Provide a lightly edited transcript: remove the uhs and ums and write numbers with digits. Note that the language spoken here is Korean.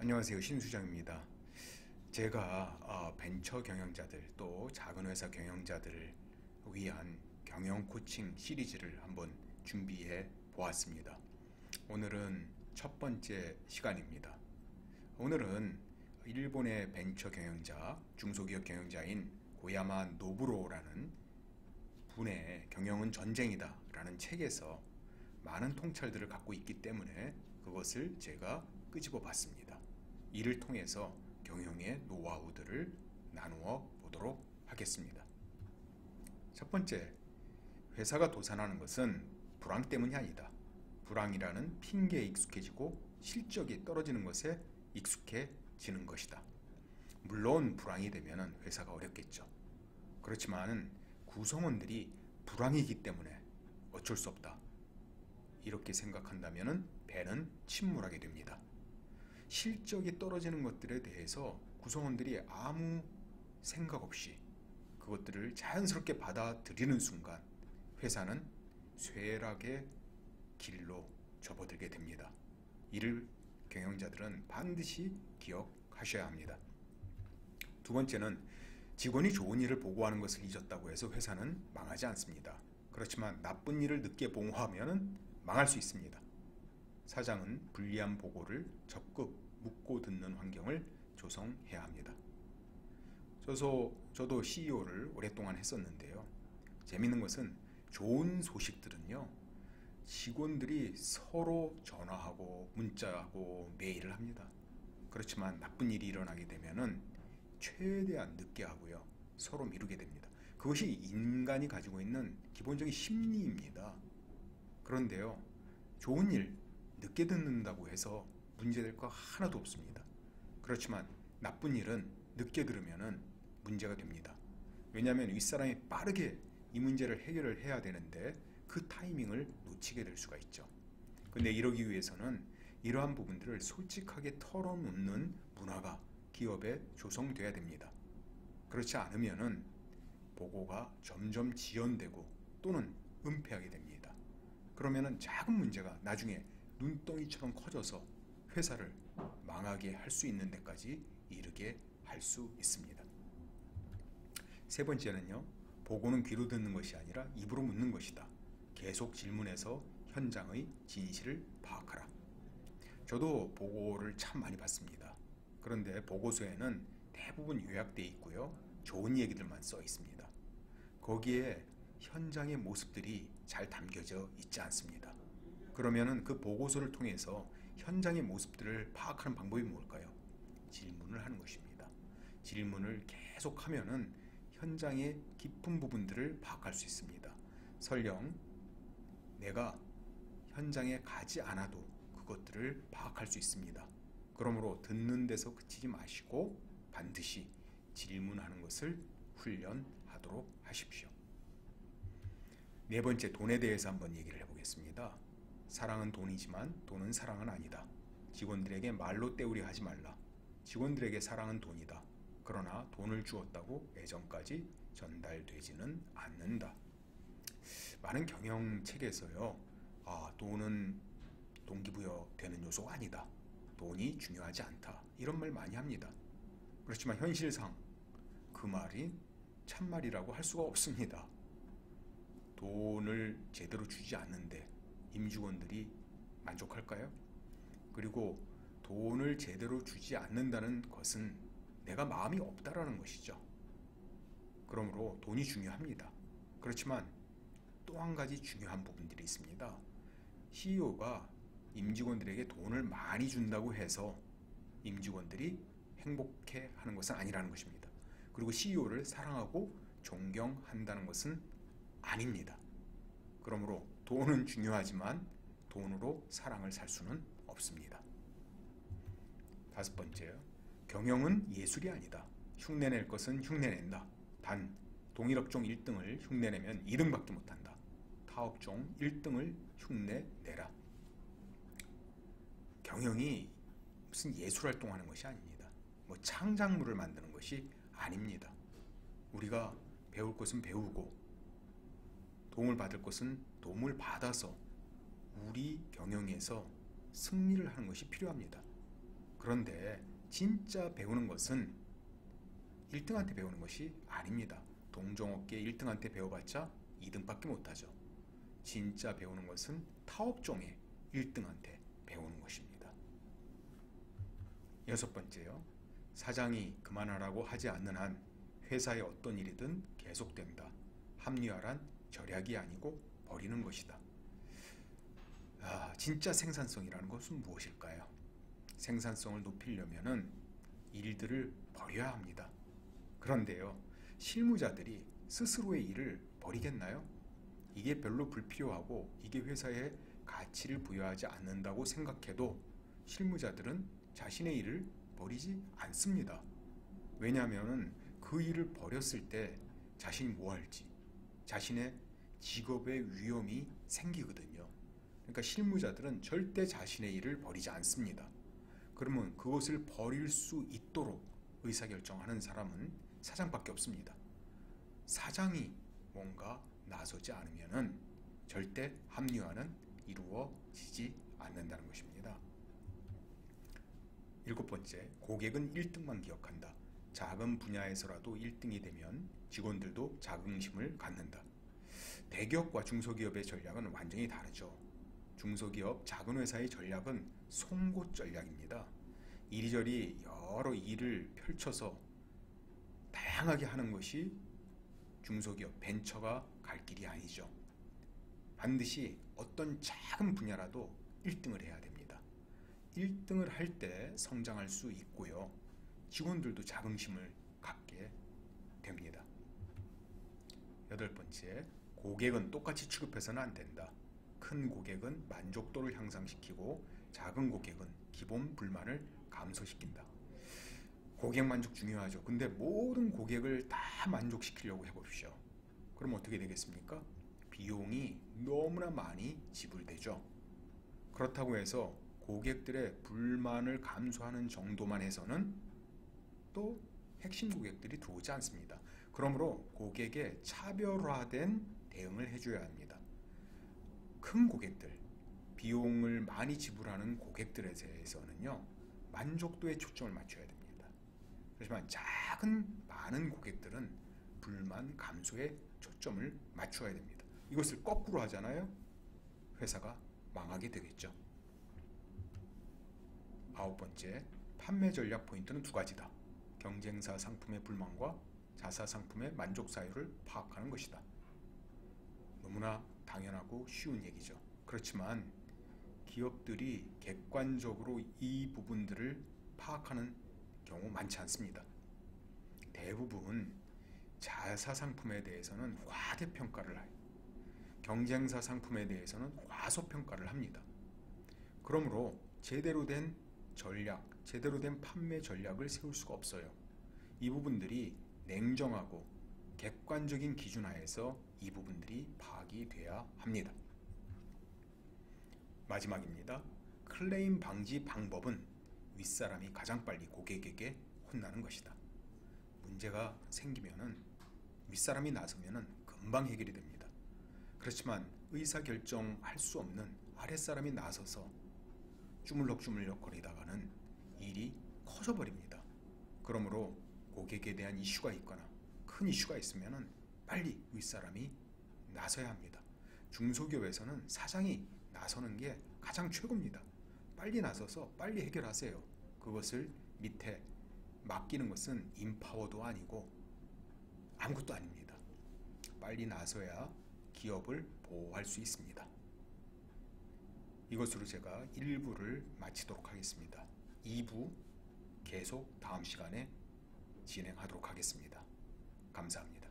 안녕하세요. 신수장입니다. 제가 벤처 경영자들 또 작은 회사 경영자들을 위한 경영 코칭 시리즈를 한번 준비해 보았습니다. 오늘은 첫 번째 시간입니다. 오늘은 일본의 벤처 경영자, 중소기업 경영자인 고야마 노부로라는 분의 경영은 전쟁이다 라는 책에서 많은 통찰들을 갖고 있기 때문에 그것을 제가 끄집어 봤습니다. 이를 통해서 경영의 노하우들을 나누어 보도록 하겠습니다. 첫 번째, 회사가 도산하는 것은 불황 때문이 아니다. 불황이라는 핑계에 익숙해지고 실적이 떨어지는 것에 익숙해지는 것이다. 물론 불황이 되면 회사가 어렵겠죠. 그렇지만 구성원들이 불황이기 때문에 어쩔 수 없다. 이렇게 생각한다면 배는 침몰하게 됩니다. 실적이 떨어지는 것들에 대해서 구성원들이 아무 생각 없이 그것들을 자연스럽게 받아들이는 순간 회사는 쇠락의 길로 접어들게 됩니다. 이를 경영자들은 반드시 기억하셔야 합니다. 두 번째는 직원이 좋은 일을 보고하는 것을 잊었다고 해서 회사는 망하지 않습니다. 그렇지만 나쁜 일을 늦게 보고하면 망할 수 있습니다. 사장은 불리한 보고를 적극 묻고 듣는 환경을 조성해야 합니다. 저도 CEO를 오랫동안 했었는데요. 재밌는 것은 좋은 소식들은요, 직원들이 서로 전화하고 문자하고 메일을 합니다. 그렇지만 나쁜 일이 일어나게 되면은 최대한 늦게 하고요, 서로 미루게 됩니다. 그것이 인간이 가지고 있는 기본적인 심리입니다. 그런데요, 좋은 일 늦게 듣는다고 해서 문제될 거 하나도 없습니다. 그렇지만 나쁜 일은 늦게 들으면 문제가 됩니다. 왜냐하면 윗사람이 빠르게 이 문제를 해결을 해야 되는데 그 타이밍을 놓치게 될 수가 있죠. 근데 이러기 위해서는 이러한 부분들을 솔직하게 털어놓는 문화가 기업에 조성돼야 됩니다. 그렇지 않으면 보고가 점점 지연되고 또는 은폐하게 됩니다. 그러면 작은 문제가 나중에 눈덩이처럼 커져서 회사를 망하게 할 수 있는 데까지 이르게 할 수 있습니다. 세 번째는요, 보고는 귀로 듣는 것이 아니라 입으로 묻는 것이다. 계속 질문해서 현장의 진실을 파악하라. 저도 보고를 참 많이 받습니다. 그런데 보고서에는 대부분 요약되어 있고요, 좋은 얘기들만 써 있습니다. 거기에 현장의 모습들이 잘 담겨져 있지 않습니다. 그러면은 그 보고서를 통해서 현장의 모습들을 파악하는 방법이 뭘까요? 질문을 하는 것입니다. 질문을 계속 하면은 현장의 깊은 부분들을 파악할 수 있습니다. 설령 내가 현장에 가지 않아도 그것들을 파악할 수 있습니다. 그러므로 듣는 데서 그치지 마시고 반드시 질문하는 것을 훈련하도록 하십시오. 네 번째, 돈에 대해서 한번 얘기를 해보겠습니다. 사랑은 돈이지만 돈은 사랑은 아니다. 직원들에게 말로 때우려 하지 말라. 직원들에게 사랑은 돈이다. 그러나 돈을 주었다고 애정까지 전달되지는 않는다. 많은 경영책에서요, 돈은 동기부여되는 요소가 아니다. 돈이 중요하지 않다. 이런 말 많이 합니다. 그렇지만 현실상 그 말이 참말이라고 할 수가 없습니다. 돈을 제대로 주지 않는데 임직원들이 만족할까요? 그리고 돈을 제대로 주지 않는다는 것은 내가 마음이 없다라는 것이죠. 그러므로 돈이 중요합니다. 그렇지만 또 한 가지 중요한 부분들이 있습니다. CEO가 임직원들에게 돈을 많이 준다고 해서 임직원들이 행복해 하는 것은 아니라는 것입니다. 그리고 CEO를 사랑하고 존경한다는 것은 아닙니다. 그러므로 돈은 중요하지만 돈으로 사랑을 살 수는 없습니다. 다섯 번째요. 경영은 예술이 아니다. 흉내낼 것은 흉내낸다. 단 동일업종 1등을 흉내내면 2등밖에 못한다. 타업종 1등을 흉내내라. 경영이 무슨 예술활동하는 것이 아닙니다. 뭐 창작물을 만드는 것이 아닙니다. 우리가 배울 것은 배우고 도움을 받을 것은 도움을 받아서 우리 경영에서 승리를 하는 것이 필요합니다. 그런데 진짜 배우는 것은 1등한테 배우는 것이 아닙니다. 동종업계 1등한테 배워봤자 2등밖에 못하죠. 진짜 배우는 것은 타업종의 1등한테 배우는 것입니다. 6번째요. 사장이 그만하라고 하지 않는 한 회사의 어떤 일이든 계속된다. 합리화란 절약이 아니고 버리는 것이다. 진짜 생산성이라는 것은 무엇일까요? 생산성을 높이려면은 일들을 버려야 합니다. 그런데요, 실무자들이 스스로의 일을 버리겠나요? 이게 별로 불필요하고 이게 회사에 가치를 부여하지 않는다고 생각해도 실무자들은 자신의 일을 버리지 않습니다. 왜냐하면 그 일을 버렸을 때 자신이 뭐 할지, 자신의 직업의 위험이 생기거든요. 그러니까 실무자들은 절대 자신의 일을 버리지 않습니다. 그러면 그것을 버릴 수 있도록 의사결정하는 사람은 사장밖에 없습니다. 사장이 뭔가 나서지 않으면 절대 합리화는 이루어지지 않는다는 것입니다. 7번째, 고객은 1등만 기억한다. 작은 분야에서라도 1등이 되면 직원들도 자긍심을 갖는다. 대기업과 중소기업의 전략은 완전히 다르죠. 중소기업, 작은 회사의 전략은 송곳 전략입니다. 이리저리 여러 일을 펼쳐서 다양하게 하는 것이 중소기업, 벤처가 갈 길이 아니죠. 반드시 어떤 작은 분야라도 1등을 해야 됩니다. 1등을 할 때 성장할 수 있고요. 직원들도 자긍심을 갖게 됩니다. 8번째, 고객은 똑같이 취급해서는 안 된다. 큰 고객은 만족도를 향상시키고 작은 고객은 기본 불만을 감소시킨다. 고객 만족 중요하죠. 근데 모든 고객을 다 만족시키려고 해봅시오. 그럼 어떻게 되겠습니까? 비용이 너무나 많이 지불되죠. 그렇다고 해서 고객들의 불만을 감소하는 정도만 해서는 또 핵심 고객들이 들어오지 않습니다. 그러므로 고객의 차별화된 대응을 해줘야 합니다. 큰 고객들, 비용을 많이 지불하는 고객들에 대해서는요, 만족도에 초점을 맞춰야 됩니다. 그렇지만 많은 고객들은 불만 감소에 초점을 맞춰야 됩니다. 이것을 거꾸로 하잖아요. 회사가 망하게 되겠죠. 9번째, 판매 전략 포인트는 2가지다. 경쟁사 상품의 불만과 자사 상품의 만족 사유를 파악하는 것이다. 너무나 당연하고 쉬운 얘기죠. 그렇지만 기업들이 객관적으로 이 부분들을 파악하는 경우 많지 않습니다. 대부분 자사 상품에 대해서는 과대평가를 해요. 경쟁사 상품에 대해서는 과소평가를 합니다. 그러므로 제대로 된 전략, 제대로 된 판매 전략을 세울 수가 없어요. 이 부분들이 냉정하고 객관적인 기준 하에서 이 부분들이 파악이 돼야 합니다. 마지막입니다. 클레임 방지 방법은 윗사람이 가장 빨리 고객에게 혼나는 것이다. 문제가 생기면은 윗사람이 나서면은 금방 해결이 됩니다. 그렇지만 의사결정할 수 없는 아랫사람이 나서서 주물럭주물럭 거리다가는 일이 커져버립니다. 그러므로 고객에 대한 이슈가 있거나 큰 이슈가 있으면 빨리 윗사람이 나서야 합니다. 중소기업에서는 사장이 나서는 게 가장 최고입니다. 빨리 나서서 빨리 해결하세요. 그것을 밑에 맡기는 것은 인파워도 아니고 아무것도 아닙니다. 빨리 나서야 기업을 보호할 수 있습니다. 이것으로 제가 1부를 마치도록 하겠습니다. 2부 계속 다음 시간에 진행하도록 하겠습니다. 감사합니다.